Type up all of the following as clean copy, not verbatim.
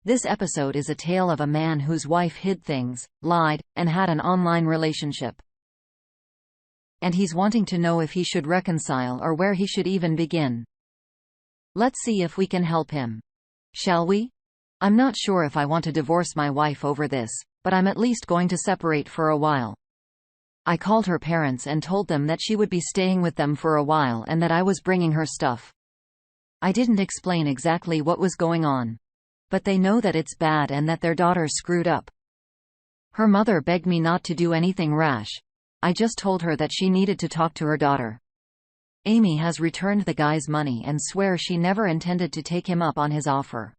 This episode is a tale of a man whose wife hid things, lied, and had an online relationship. And he's wanting to know if he should reconcile or where he should even begin. Let's see if we can help him. Shall we? I'm not sure if I want to divorce my wife over this, but I'm at least going to separate for a while. I called her parents and told them that she would be staying with them for a while and that I was bringing her stuff. I didn't explain exactly what was going on. But they know that it's bad and that their daughter screwed up. Her mother begged me not to do anything rash. I just told her that she needed to talk to her daughter. Amy has returned the guy's money and swears she never intended to take him up on his offer.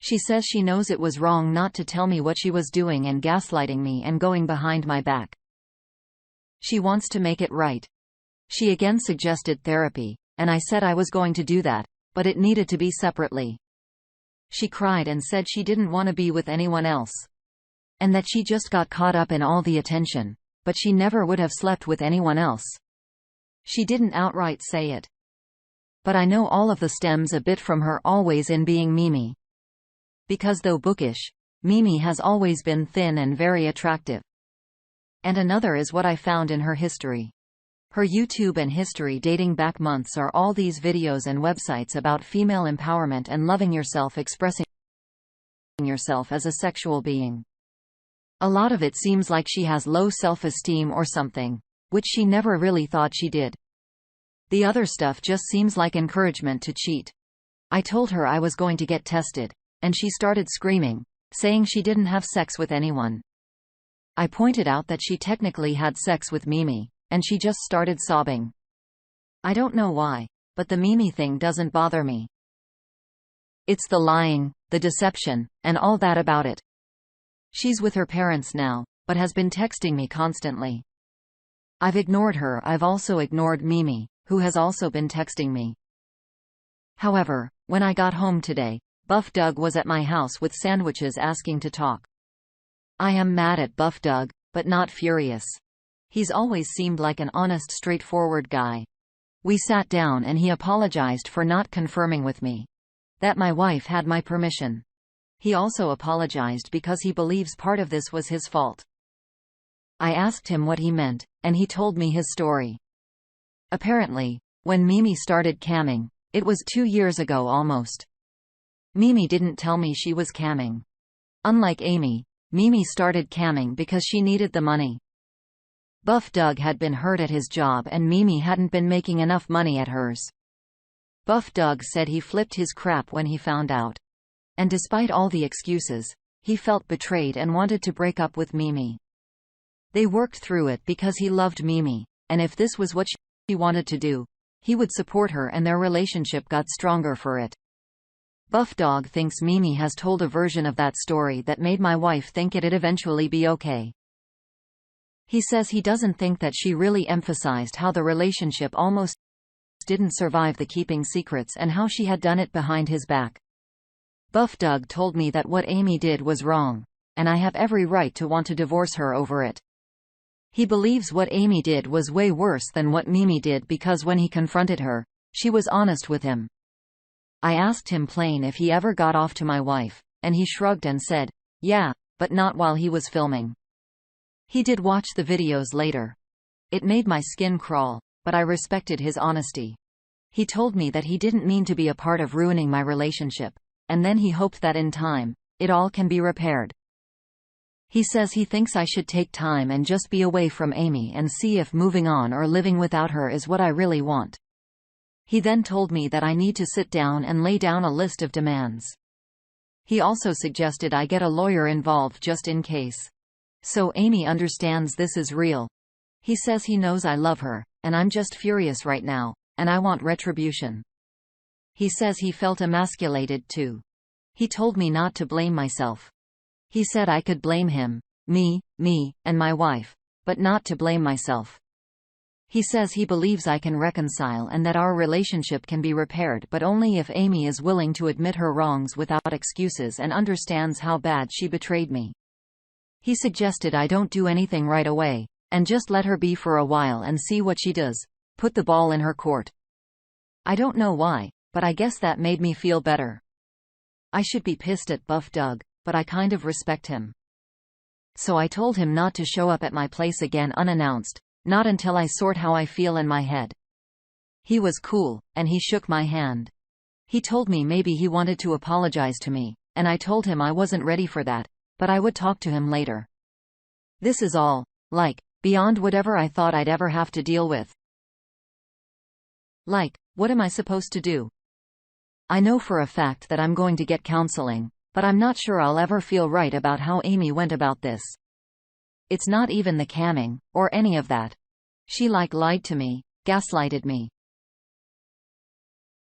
She says she knows it was wrong not to tell me what she was doing and gaslighting me and going behind my back. She wants to make it right. She again suggested therapy, and I said I was going to do that, but it needed to be separately. She cried and said she didn't want to be with anyone else. And that she just got caught up in all the attention, but she never would have slept with anyone else. She didn't outright say it. But I know all of the stems a bit from her always in being Mimi. Because though bookish, Mimi has always been thin and very attractive. And another is what I found in her history. Her YouTube and history dating back months are all these videos and websites about female empowerment and loving yourself, expressing yourself as a sexual being. A lot of it seems like she has low self-esteem or something, which she never really thought she did. The other stuff just seems like encouragement to cheat. I told her I was going to get tested, and she started screaming, saying she didn't have sex with anyone. I pointed out that she technically had sex with Mimi, and she just started sobbing. I don't know why, but the Mimi thing doesn't bother me. It's the lying, the deception, and all that about it. She's with her parents now, but has been texting me constantly. I've ignored her. I've also ignored Mimi, who has also been texting me. However, when I got home today, Buff Doug was at my house with sandwiches asking to talk. I am mad at Buff Doug, but not furious. He's always seemed like an honest, straightforward guy. We sat down and he apologized for not confirming with me that my wife had my permission. He also apologized because he believes part of this was his fault. I asked him what he meant, and he told me his story. Apparently, when Mimi started camming, it was 2 years ago almost. Mimi didn't tell me she was camming. Unlike Amy, Mimi started camming because she needed the money. Buff Doug had been hurt at his job and Mimi hadn't been making enough money at hers. Buff Doug said he flipped his crap when he found out. And despite all the excuses, he felt betrayed and wanted to break up with Mimi. They worked through it because he loved Mimi, and if this was what she wanted to do, he would support her, and their relationship got stronger for it. Buff Dog thinks Mimi has told a version of that story that made my wife think it'd eventually be okay. He says he doesn't think that she really emphasized how the relationship almost didn't survive the keeping secrets and how she had done it behind his back. Buff Doug told me that what Amy did was wrong, and I have every right to want to divorce her over it. He believes what Amy did was way worse than what Mimi did because when he confronted her, she was honest with him. I asked him plain if he ever got off to my wife, and he shrugged and said, yeah, but not while he was filming. He did watch the videos later. It made my skin crawl, but I respected his honesty. He told me that he didn't mean to be a part of ruining my relationship, and then he hoped that in time, it all can be repaired. He says he thinks I should take time and just be away from Amy and see if moving on or living without her is what I really want. He then told me that I need to sit down and lay down a list of demands. He also suggested I get a lawyer involved just in case. So Amy understands this is real. He says he knows I love her, and I'm just furious right now, and I want retribution. He says he felt emasculated too. He told me not to blame myself. He said I could blame him, me, and my wife, but not to blame myself. He says he believes I can reconcile and that our relationship can be repaired, but only if Amy is willing to admit her wrongs without excuses and understands how bad she betrayed me. He suggested I don't do anything right away, and just let her be for a while and see what she does, put the ball in her court. I don't know why, but I guess that made me feel better. I should be pissed at Buff Doug, but I kind of respect him. So I told him not to show up at my place again unannounced, not until I sort how I feel in my head. He was cool, and he shook my hand. He told me maybe he wanted to apologize to me, and I told him I wasn't ready for that, but I would talk to him later. This is all, like, beyond whatever I thought I'd ever have to deal with. Like, what am I supposed to do? I know for a fact that I'm going to get counseling, but I'm not sure I'll ever feel right about how Amy went about this. It's not even the camming, or any of that. She lied to me, gaslighted me.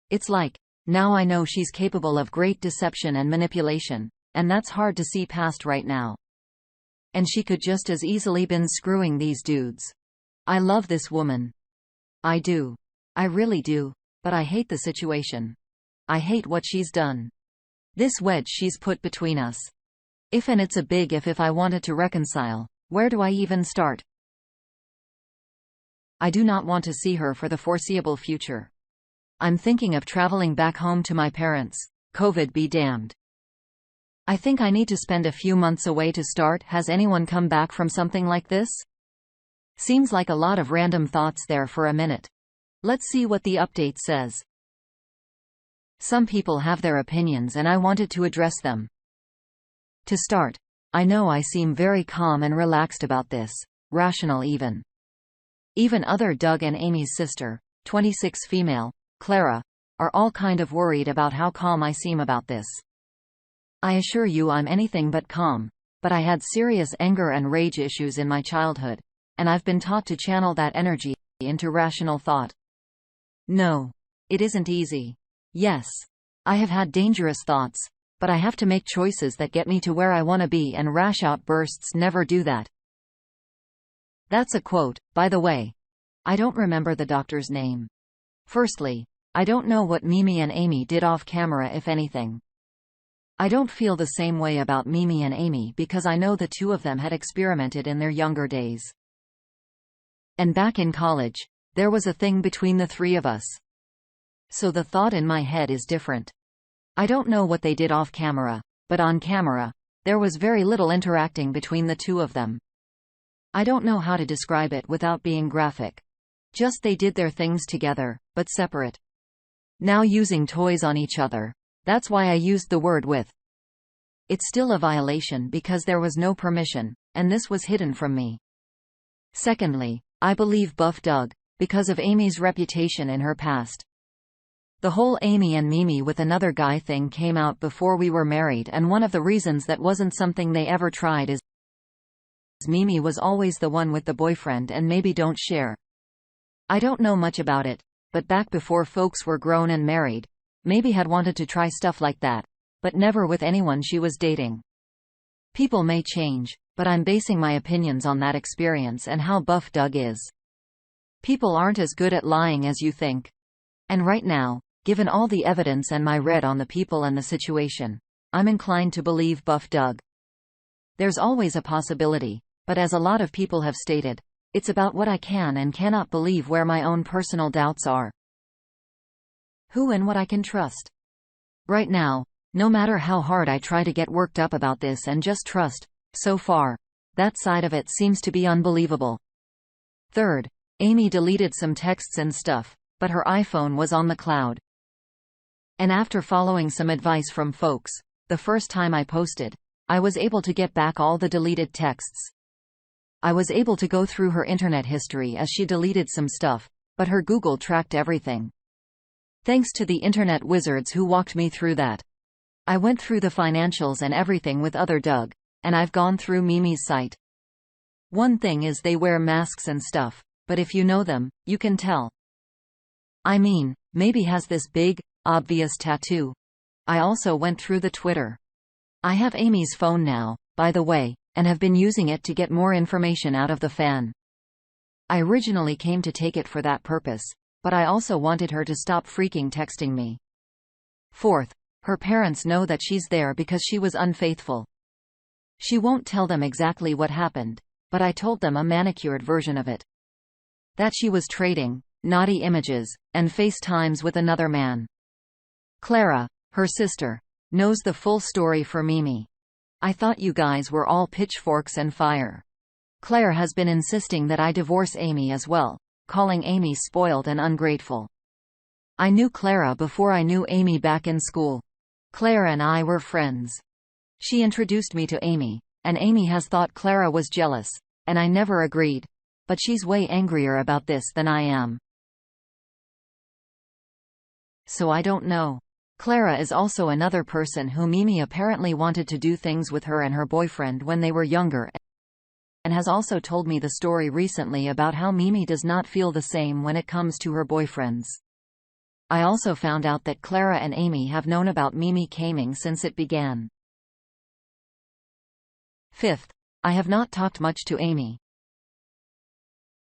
It's like, now I know she's capable of great deception and manipulation, and that's hard to see past right now. And she could just as easily been screwing these dudes. I love this woman. I do. I really do, but I hate the situation. I hate what she's done. This wedge she's put between us. And it's a big if I wanted to reconcile, where do I even start? I do not want to see her for the foreseeable future. I'm thinking of traveling back home to my parents. COVID be damned. I think I need to spend a few months away to start. Has anyone come back from something like this? Seems like a lot of random thoughts there for a minute. Let's see what the update says. Some people have their opinions and I wanted to address them. To start, I know I seem very calm and relaxed about this, rational even. Even other Doug and Amy's sister, 26 female, Clara, are all kind of worried about how calm I seem about this. I assure you I'm anything but calm, but I had serious anger and rage issues in my childhood, and I've been taught to channel that energy into rational thought. No. It isn't easy. Yes. I have had dangerous thoughts, but I have to make choices that get me to where I want to be, and rash outbursts never do that. That's a quote, by the way. I don't remember the doctor's name. Firstly, I don't know what Mimi and Amy did off camera, if anything. I don't feel the same way about Mimi and Amy because I know the two of them had experimented in their younger days. And back in college, there was a thing between the three of us. So the thought in my head is different. I don't know what they did off camera, but on camera, there was very little interacting between the two of them. I don't know how to describe it without being graphic. Just they did their things together, but separate. Now using toys on each other. That's why I used the word with. It's still a violation because there was no permission, and this was hidden from me. Secondly, I believe Buff Doug, because of Amy's reputation in her past. The whole Amy and Mimi with another guy thing came out before we were married, and one of the reasons that wasn't something they ever tried is Mimi was always the one with the boyfriend and maybe don't share. I don't know much about it, but back before folks were grown and married, maybe had wanted to try stuff like that, but never with anyone she was dating. People may change, but I'm basing my opinions on that experience and how Buff Doug is. People aren't as good at lying as you think. And right now, given all the evidence and my read on the people and the situation, I'm inclined to believe Buff Doug. There's always a possibility, but as a lot of people have stated, it's about what I can and cannot believe, where my own personal doubts are. Who and what I can trust. Right now, no matter how hard I try to get worked up about this and just trust, so far, that side of it seems to be unbelievable. Third, Amy deleted some texts and stuff, but her iPhone was on the cloud. And after following some advice from folks, the first time I posted, I was able to get back all the deleted texts. I was able to go through her internet history as she deleted some stuff, but her Google tracked everything. Thanks to the internet wizards who walked me through that. I went through the financials and everything with other Doug, and I've gone through Mimi's site. One thing is they wear masks and stuff, but if you know them, you can tell. I mean, maybe has this big, obvious tattoo. I also went through the Twitter. I have Amy's phone now, by the way, and have been using it to get more information out of the fan. I originally came to take it for that purpose, but I also wanted her to stop freaking texting me. Fourth, her parents know that she's there because she was unfaithful. She won't tell them exactly what happened, but I told them a manicured version of it. That she was trading naughty images and FaceTimes with another man. Clara, her sister, knows the full story for Mimi. I thought you guys were all pitchforks and fire. Claire has been insisting that I divorce Amy as well, calling Amy spoiled and ungrateful. I knew Clara before I knew Amy back in school. Claire and I were friends. She introduced me to Amy, and Amy has thought Clara was jealous, and I never agreed. But she's way angrier about this than I am. So I don't know. Clara is also another person who Mimi apparently wanted to do things with her and her boyfriend when they were younger, and has also told me the story recently about how Mimi does not feel the same when it comes to her boyfriends. I also found out that Clara and Amy have known about Mimi camming since it began. Fifth, I have not talked much to Amy.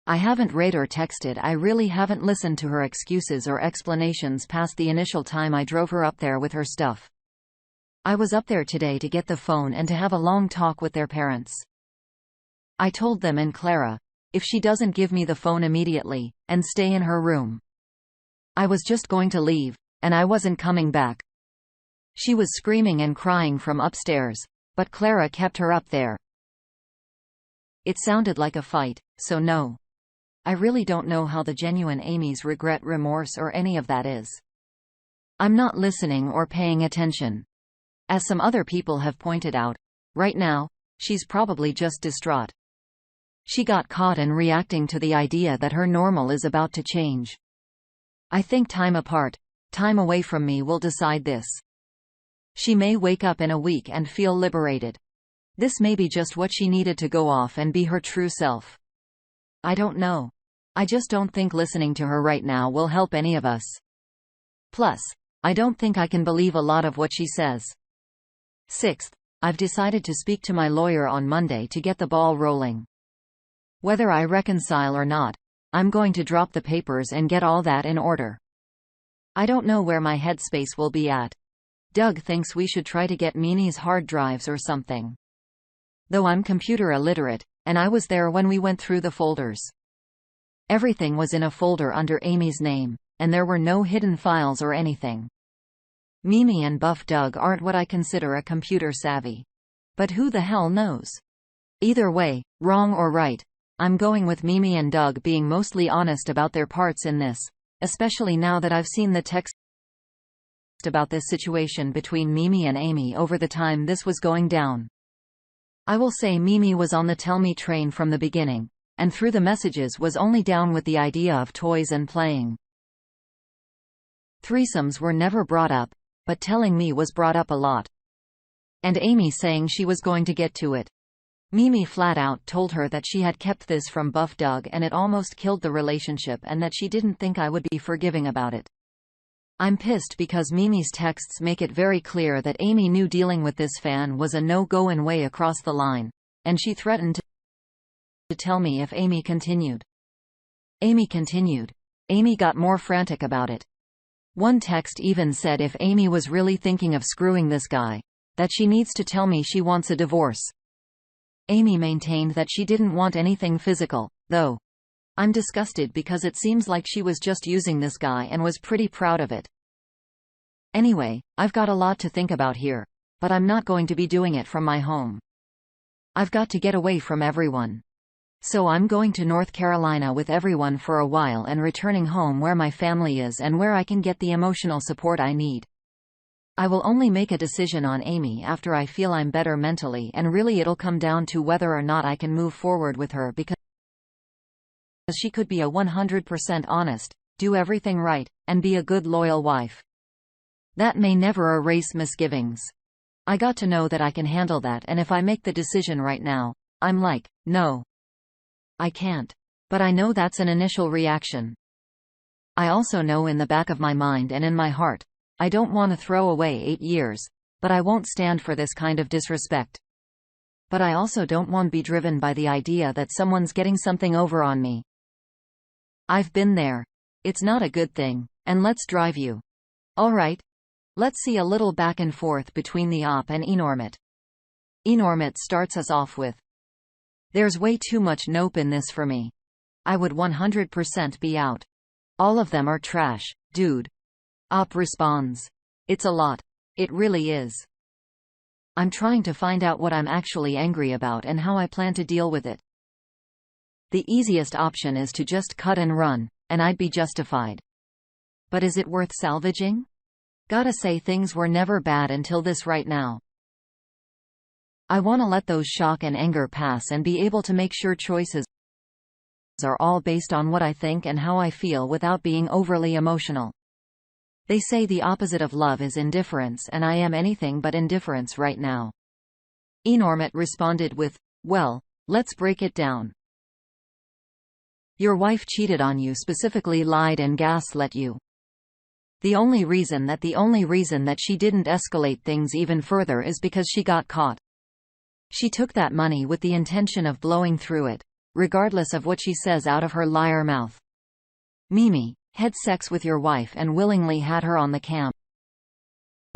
I haven't read or texted. I really haven't listened to her excuses or explanations past the initial time I drove her up there with her stuff. I was up there today to get the phone and to have a long talk with their parents. I told them and Clara, if she doesn't give me the phone immediately, and stay in her room. I was just going to leave, and I wasn't coming back. She was screaming and crying from upstairs, but Clara kept her up there. It sounded like a fight, so no. I really don't know how the genuine Amy's regret, remorse or any of that is. I'm not listening or paying attention. As some other people have pointed out, right now, she's probably just distraught. She got caught in reacting to the idea that her normal is about to change. I think time apart, time away from me will decide this. She may wake up in a week and feel liberated. This may be just what she needed to go off and be her true self. I don't know. I just don't think listening to her right now will help any of us. Plus, I don't think I can believe a lot of what she says. Sixth, I've decided to speak to my lawyer on Monday to get the ball rolling. Whether I reconcile or not, I'm going to drop the papers and get all that in order. I don't know where my headspace will be at. Doug thinks we should try to get Mimi's hard drives or something. Though I'm computer illiterate, and I was there when we went through the folders. Everything was in a folder under Amy's name, and there were no hidden files or anything. Mimi and Buff Doug aren't what I consider a computer savvy. But who the hell knows? Either way, wrong or right, I'm going with Mimi and Doug being mostly honest about their parts in this, especially now that I've seen the text about this situation between Mimi and Amy over the time this was going down. I will say Mimi was on the tell me train from the beginning, and through the messages was only down with the idea of toys and playing. Threesomes were never brought up, but telling me was brought up a lot. And Amy saying she was going to get to it. Mimi flat out told her that she had kept this from Buff Doug and it almost killed the relationship and that she didn't think I would be forgiving about it. I'm pissed because Mimi's texts make it very clear that Amy knew dealing with this fan was a no-go and way across the line, and she threatened to tell me if Amy continued. Amy continued. Amy got more frantic about it. One text even said if Amy was really thinking of screwing this guy, that she needs to tell me she wants a divorce. Amy maintained that she didn't want anything physical, though. I'm disgusted because it seems like she was just using this guy and was pretty proud of it. Anyway, I've got a lot to think about here, but I'm not going to be doing it from my home. I've got to get away from everyone. So I'm going to North Carolina with everyone for a while and returning home where my family is and where I can get the emotional support I need. I will only make a decision on Amy after I feel I'm better mentally, and really it'll come down to whether or not I can move forward with her, because she could be a 100% honest, do everything right, and be a good loyal wife. That may never erase misgivings. I got to know that I can handle that, and if I make the decision right now, I'm like, no. I can't. But I know that's an initial reaction. I also know in the back of my mind and in my heart, I don't want to throw away 8 years, but I won't stand for this kind of disrespect. But I also don't want to be driven by the idea that someone's getting something over on me. I've been there. It's not a good thing, and let's drive you. Alright. Let's see a little back and forth between the op and Enormit. Enormit starts us off with, "There's way too much nope in this for me. I would 100% be out. All of them are trash, dude." Op responds, "It's a lot. It really is. I'm trying to find out what I'm actually angry about and how I plan to deal with it. The easiest option is to just cut and run, and I'd be justified. But is it worth salvaging? Gotta say, things were never bad until this right now. I want to let those shock and anger pass and be able to make sure choices are all based on what I think and how I feel without being overly emotional. They say the opposite of love is indifference, and I am anything but indifference right now. Enormit responded with, well, let's break it down. Your wife cheated on you, specifically lied and gaslit you. The only reason that she didn't escalate things even further is because she got caught. She took that money with the intention of blowing through it, regardless of what she says out of her liar mouth. Mimi had sex with your wife and willingly had her on the cam,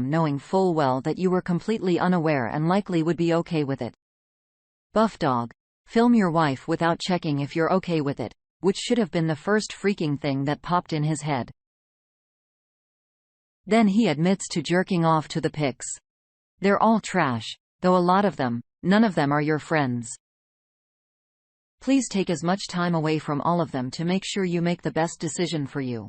knowing full well that you were completely unaware and likely would be okay with it. Buffdog, film your wife without checking if you're okay with it, which should have been the first freaking thing that popped in his head. Then he admits to jerking off to the pics. They're all trash, though a lot of them, none of them are your friends. Please take as much time away from all of them to make sure you make the best decision for you.